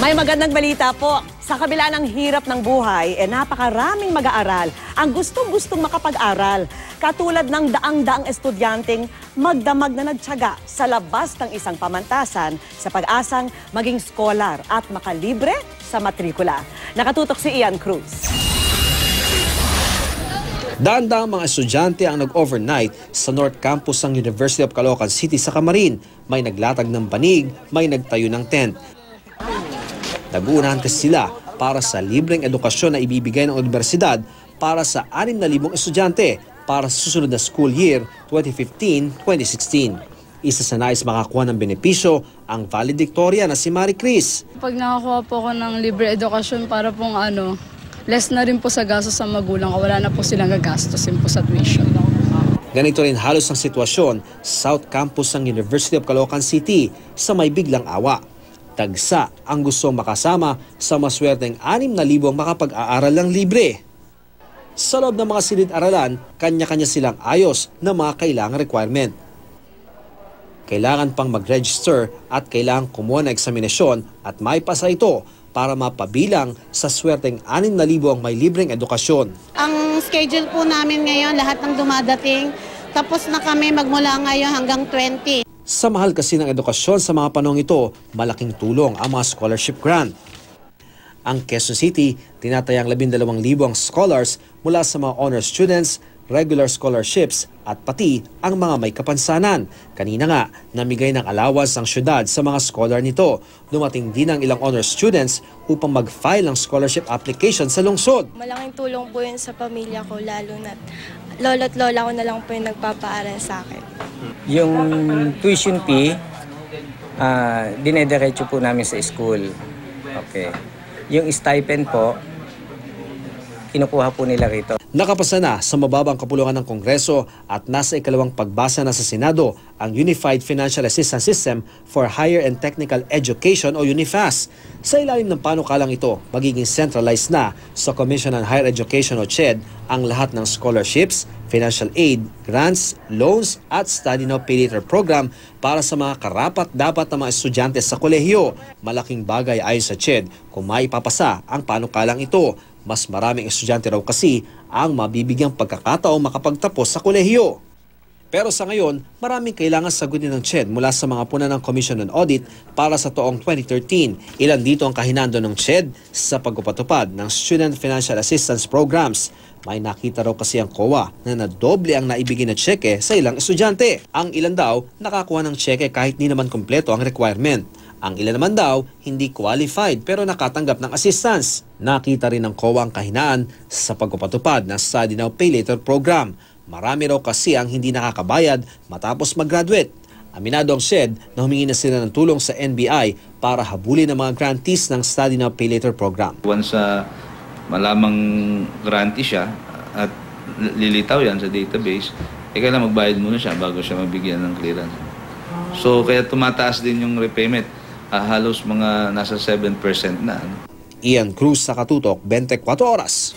May magandang balita po. Sa kabila ng hirap ng buhay, napakaraming mag-aaral ang gustong-gustong makapag-aral. Katulad ng daang-daang estudyanteng magdamag na nagtiyaga sa labas ng isang pamantasan sa pag-asang maging scholar at makalibre sa matrikula. Nakatutok si Ian Cruz. Daan-daang mga estudyante ang nag-overnight sa North Campus ng University of Caloocan City sa Camarin. May naglatag ng banig, may nagtayo ng tent. Nag-uunahan kasi sila para sa libreng edukasyon na ibibigay ng universidad para sa 6,000 estudyante para sa susunod na school year 2015-2016. Isa sa nais makakuha ng benepisyo ang valedictorian na si Marie Chris. Pag nakakuha po ako ng libre edukasyon para pong less na rin po sa gastos sa magulang ko, wala na po silang gagastosin po sa tuition. Ganito rin halos ang sitwasyon sa South Campus ng University of Caloocan City sa may biglang awa. Tagsa ang gustong makasama sa maswerteng 6,000 ang makapag-aaral ng libre. Sa loob ng mga silid-aralan, kanya-kanya silang ayos na mga kailangang requirement. Kailangan pang mag-register at kailangan kumuha ng eksaminasyon at maipasa ito para mapabilang sa swerteng 6,000 ang may libreng edukasyon. Ang schedule po namin ngayon, lahat ng dumadating, tapos na kami magmula ngayon hanggang 20. Sa mahal kasi ng edukasyon sa mga panahong ito, malaking tulong ang mga scholarship grant. Ang Quezon City, tinatayang 12,000 ang scholars mula sa mga honor students, regular scholarships at pati ang mga may kapansanan. Kanina nga, namigay ng allowance ang syudad sa mga scholar nito. Dumating din ang ilang honor students upang mag-file ng scholarship application sa lungsod. Malaking tulong po yun sa pamilya ko, lalo na lolo't lola ko na lang po yung nagpapaaral sa akin. Yung tuition fee, dinediretso po namin sa school. Okay. Yung stipend po, kinukuha po nila rito. Nakapasa na sa mababang kapulungan ng Kongreso at nasa ikalawang pagbasa na sa Senado ang Unified Financial Assistance System for Higher and Technical Education o UNIFAS. Sa ilalim ng panukalang ito, magiging centralized na sa Commission on Higher Education o CHED ang lahat ng scholarships, financial aid, grants, loans at study now pay later program para sa mga karapat-dapat na mga estudyante sa kolehiyo. Malaking bagay ayon sa CHED kung maipapasa ang panukalang ito. Mas maraming estudyante raw kasi ang mabibigyang pagkakataong makapagtapos sa kolehiyo. Pero sa ngayon, maraming kailangan sagutin ng CHED mula sa mga puna ng Commission on Audit para sa taong 2013. Ilan dito ang kahinando ng CHED sa pagpapatupad ng Student Financial Assistance Programs. May nakita raw kasi ang COA na nadoble ang naibigay na tseke sa ilang estudyante. Ang ilan daw nakakuha ng tseke kahit di naman kumpleto ang requirement. Ang ilan naman daw hindi qualified pero nakatanggap ng assistance. Nakita rin ng COA ang kahinaan sa pagpapatupad ng Study Now Pay Later program. Marami raw kasi ang hindi nakakabayad matapos mag-graduate. Aminado ang CHED na humingi na sila ng tulong sa NBI para habulin ang mga grantees ng Study Now Pay Later program. Once malamang grantee siya at lilitaw yan sa database, kailangan magbayad muna siya bago siya mabigyan ng clearance. So kaya tumataas din yung repayment. Halos mga nasa 7% na. Ian Cruz, Nakatutok, 24 Oras.